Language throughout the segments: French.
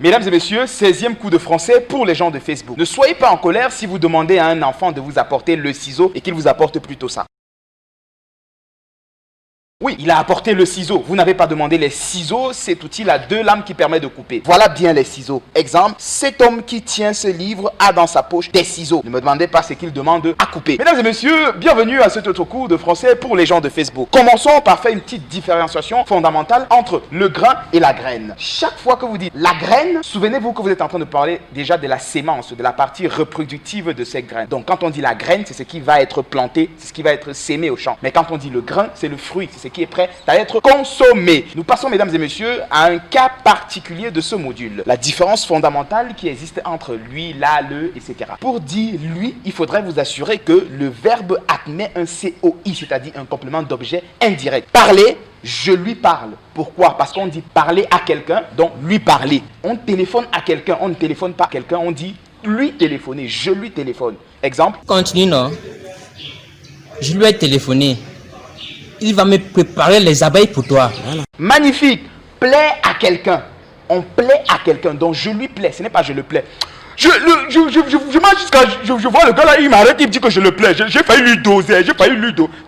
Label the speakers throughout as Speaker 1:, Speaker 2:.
Speaker 1: Mesdames et messieurs, 16e coup de français pour les gens de Facebook. Ne soyez pas en colère si vous demandez à un enfant de vous apporter le ciseau et qu'il vous apporte plutôt ça. Oui, il a apporté le ciseau. Vous n'avez pas demandé les ciseaux. Cet outil a 2 lames qui permettent de couper. Voilà bien les ciseaux. Exemple, cet homme qui tient ce livre a dans sa poche des ciseaux. Ne me demandez pas ce qu'il demande à couper. Mesdames et messieurs, bienvenue à cet autre cours de français pour les gens de Facebook. Commençons par faire une petite différenciation fondamentale entre le grain et la graine. Chaque fois que vous dites la graine, souvenez-vous que vous êtes en train de parler déjà de la sémence, de la partie reproductive de ces graines. Donc quand on dit la graine, c'est ce qui va être planté, c'est ce qui va être sémé au champ. Mais quand on dit le grain, c'est le fruit, c'est ce qui est prêt à être consommé. Nous passons, mesdames et messieurs, à un cas particulier de ce module. La différence fondamentale qui existe entre lui, là, le, etc. Pour dire lui, il faudrait vous assurer que le verbe admet un COI, c'est-à-dire un complément d'objet indirect. Parler, je lui parle. Pourquoi? Parce qu'on dit parler à quelqu'un, donc lui parler. On téléphone à quelqu'un, on ne téléphone pas à quelqu'un, on dit lui téléphoner, je lui téléphone. Exemple.
Speaker 2: Continue, non? Je lui ai téléphoné. Il va me préparer les abeilles pour toi. Voilà.
Speaker 1: Magnifique. Plaît à quelqu'un. On plaît à quelqu'un. Donc je lui plais. Ce n'est pas je le plais. Je marche jusqu'à... Je vois le gars là, il m'arrête, il me dit que je le plais. J'ai failli lui doser.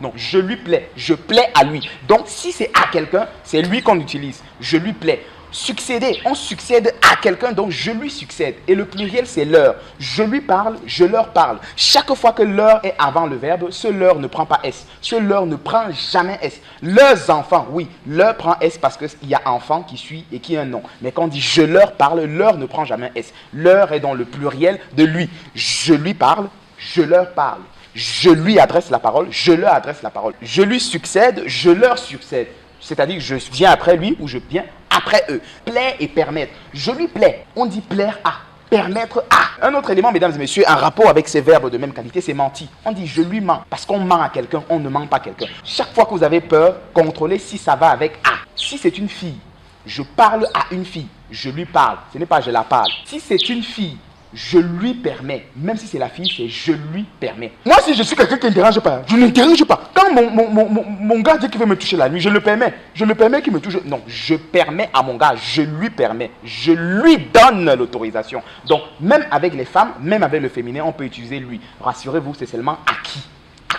Speaker 1: Non, je lui plais. Je plais à lui. Donc si c'est à quelqu'un, c'est lui qu'on utilise. Je lui plais. Succéder, on succède à quelqu'un, donc je lui succède. Et le pluriel, c'est leur. Je lui parle, je leur parle. Chaque fois que leur est avant le verbe, ce leur ne prend pas S. Ce leur ne prend jamais S. Leurs enfants, oui, leur prend S parce qu'il y a enfant qui suit et qui est un nom. Mais quand on dit je leur parle, leur ne prend jamais S. Leur est dans le pluriel de lui. Je lui parle, je leur parle. Je lui adresse la parole, je leur adresse la parole. Je lui succède, je leur succède. C'est-à-dire que je viens après lui ou je viens après eux. Plaire et permettre. Je lui plais. On dit plaire à. Permettre à. Un autre élément, mesdames et messieurs, un rapport avec ces verbes de même qualité, c'est mentir. On dit je lui mens. Parce qu'on ment à quelqu'un, on ne ment pas à quelqu'un. Chaque fois que vous avez peur, contrôlez si ça va avec à. Si c'est une fille, je parle à une fille. Je lui parle. Ce n'est pas je la parle. Si c'est une fille, je lui permets. Même si c'est la fille, c'est je lui permets. Moi, si je suis quelqu'un qui ne dérange pas, je ne dérange pas. Quand mon gars dit qu'il veut me toucher la nuit, je le permets. Je le permets qu'il me touche. Non, je permets à mon gars, je lui permets. Je lui donne l'autorisation. Donc, même avec les femmes, même avec le féminin, on peut utiliser lui. Rassurez-vous, c'est seulement à qui?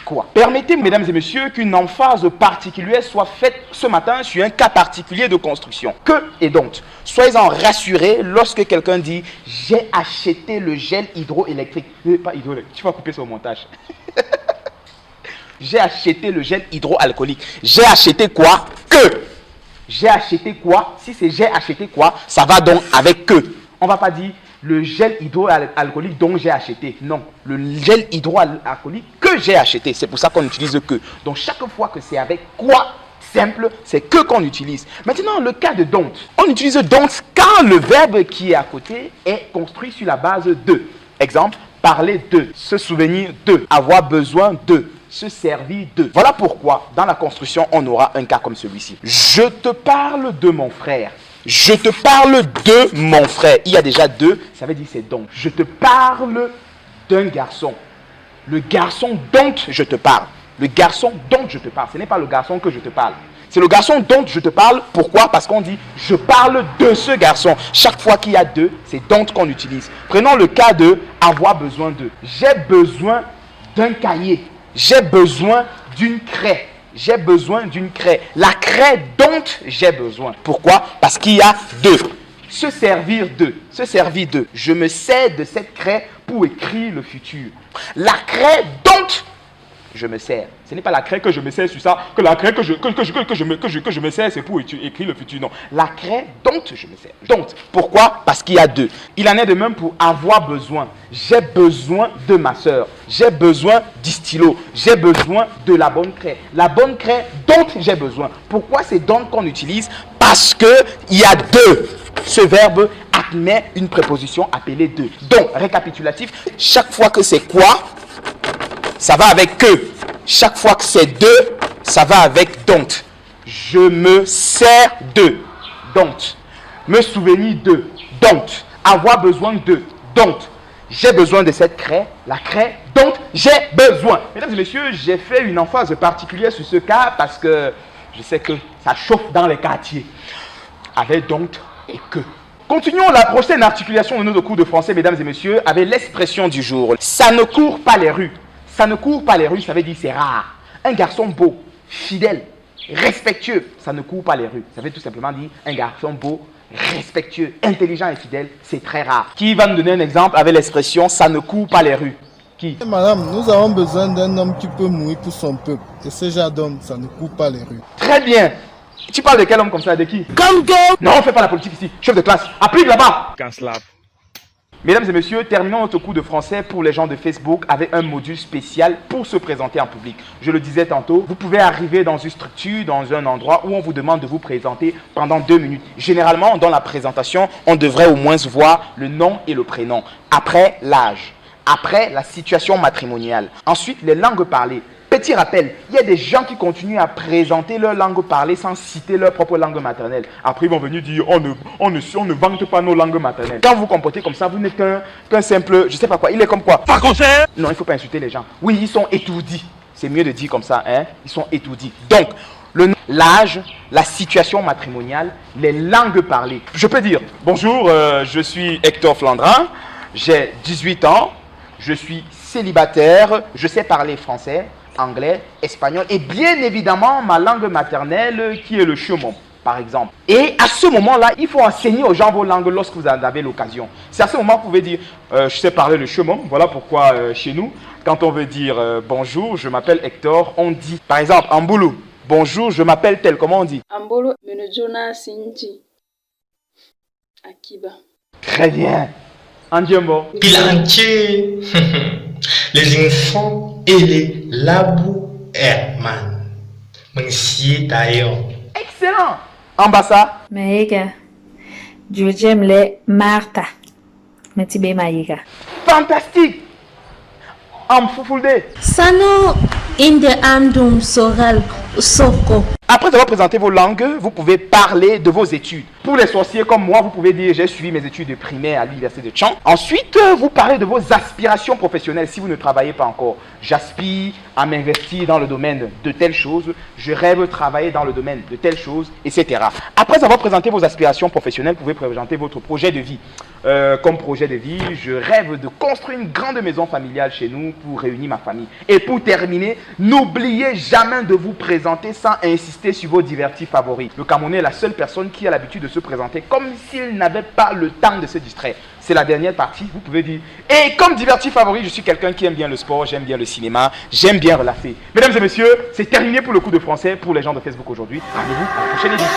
Speaker 1: Quoi. Permettez, mesdames et messieurs, qu'une emphase particulière soit faite ce matin sur un cas particulier de construction. Que et donc, soyez-en rassurés lorsque quelqu'un dit « J'ai acheté le gel hydroélectrique ». Pas hydroélectrique, tu vas couper ça au montage. J'ai acheté le gel hydroalcoolique. J'ai acheté quoi? Que. J'ai acheté quoi? Si c'est j'ai acheté quoi, ça va donc avec que. On ne va pas dire le gel hydroalcoolique dont j'ai acheté. Non, le gel hydroalcoolique que j'ai acheté. C'est pour ça qu'on utilise que. Donc chaque fois que c'est avec quoi simple, c'est que qu'on utilise. Maintenant, le cas de don't. On utilise don't quand le verbe qui est à côté est construit sur la base de. Exemple, parler de, se souvenir de, avoir besoin de, se servir de. Voilà pourquoi, dans la construction, on aura un cas comme celui-ci. Je te parle de mon frère. Je te parle de mon frère. Il y a déjà deux, ça veut dire c'est donc. Je te parle d'un garçon. Le garçon dont je te parle. Le garçon dont je te parle. Ce n'est pas le garçon que je te parle. C'est le garçon dont je te parle. Pourquoi? Parce qu'on dit je parle de ce garçon. Chaque fois qu'il y a deux, c'est dont qu'on utilise. Prenons le cas de avoir besoin de. J'ai besoin d'un cahier. J'ai besoin d'une craie. J'ai besoin d'une craie. La craie dont j'ai besoin. Pourquoi? Parce qu'il y a deux. Se servir de. Se servir de. Je me sers de cette craie pour écrire le futur. La craie dont je me sers. Ce n'est pas la craie que je me sers sur ça, que la craie que je me sers, c'est pour écrire le futur. Non. La craie dont je me sers. Donc, pourquoi? Parce qu'il y a deux. Il en est de même pour avoir besoin. J'ai besoin de ma soeur. J'ai besoin du stylo. J'ai besoin de la bonne craie. La bonne craie dont j'ai besoin. Pourquoi c'est dont qu'on utilise? Parce qu'il y a deux. Ce verbe admet une préposition appelée de. Donc, récapitulatif, chaque fois que c'est quoi, ça va avec que. Chaque fois que c'est de, ça va avec dont. Je me sers de. Dont. Me souvenir de. Dont. Avoir besoin de. Dont. J'ai besoin de cette craie. La craie dont j'ai besoin. Mesdames et messieurs, j'ai fait une emphase particulière sur ce cas parce que je sais que ça chauffe dans les quartiers. Avec dont et que. Continuons la prochaine articulation de notre cours de français, mesdames et messieurs, avec l'expression du jour. Ça ne court pas les rues. Ça ne court pas les rues, ça veut dire c'est rare. Un garçon beau, fidèle, respectueux, ça ne court pas les rues. Ça veut tout simplement dire un garçon beau, respectueux, intelligent et fidèle, c'est très rare. Qui va nous donner un exemple avec l'expression ça ne court pas les rues? Qui?
Speaker 3: Madame, nous avons besoin d'un homme qui peut mourir pour son peuple. Et ce genre d'homme, ça ne court pas les rues.
Speaker 1: Très bien. Tu parles de quel homme comme ça? De qui? Non, on ne fait pas la politique ici. Chef de classe, applique là-bas. Mesdames et messieurs, terminons notre cours de français pour les gens de Facebook avec un module spécial pour se présenter en public. Je le disais tantôt, vous pouvez arriver dans une structure, dans un endroit où on vous demande de vous présenter pendant 2 minutes. Généralement, dans la présentation, on devrait au moins voir le nom et le prénom. Après, l'âge. Après, la situation matrimoniale. Ensuite, les langues parlées. Petit rappel, il y a des gens qui continuent à présenter leur langue parlée sans citer leur propre langue maternelle. Après, ils vont venir dire on ne vante pas nos langues maternelles. Quand vous vous comportez comme ça, vous n'êtes qu'un simple, je sais pas quoi, il est comme quoi? Pas conseil. Non, il ne faut pas insulter les gens. Oui, ils sont étourdis. C'est mieux de dire comme ça, hein? Ils sont étourdis. Donc, l'âge, la situation matrimoniale, les langues parlées. Je peux dire bonjour, je suis Hector Flandrin, j'ai 18 ans, je suis célibataire, je sais parler français, anglais, espagnol et bien évidemment ma langue maternelle qui est le chemon, par exemple. Et à ce moment-là, il faut enseigner aux gens vos langues lorsque vous en avez l'occasion. C'est à ce moment que vous pouvez dire je sais parler le chemon. Voilà pourquoi chez nous, quand on veut dire bonjour, je m'appelle Hector, on dit par exemple en boulot, bonjour, je m'appelle tel, comment on dit?
Speaker 4: Ambolo Menojona Sinji Akiba.
Speaker 1: Très bien. Andiambo.
Speaker 5: Pilanché, les enfants et les labou Herman. Monsieur d'ailleurs.
Speaker 1: Excellent. Ambassade.
Speaker 6: Maïga. J'aime les Martha. Metibe Maïga.
Speaker 1: Fantastique. Amfoufoulde.
Speaker 7: Sano inde andum soral soko.
Speaker 1: Après avoir présenté vos langues, vous pouvez parler de vos études. Pour les sorciers comme moi, vous pouvez dire j'ai suivi mes études de primaire à l'université de Chang. Ensuite, vous parlez de vos aspirations professionnelles si vous ne travaillez pas encore. J'aspire à m'investir dans le domaine de telle chose, je rêve de travailler dans le domaine de telle chose, etc. Après avoir présenté vos aspirations professionnelles, vous pouvez présenter votre projet de vie. Comme projet de vie, je rêve de construire une grande maison familiale chez nous pour réunir ma famille. Et pour terminer, n'oubliez jamais de vous présenter sans insister sur vos divertis favoris. Le Camerounais est la seule personne qui a l'habitude de se présenter comme s'il n'avait pas le temps de se distraire. C'est la dernière partie, vous pouvez dire. Et comme divertis favori, je suis quelqu'un qui aime bien le sport, j'aime bien le cinéma, j'aime bien relaxer. Mesdames et messieurs, c'est terminé pour le cours de français pour les gens de Facebook aujourd'hui. Rendez-vous à la prochaine édition.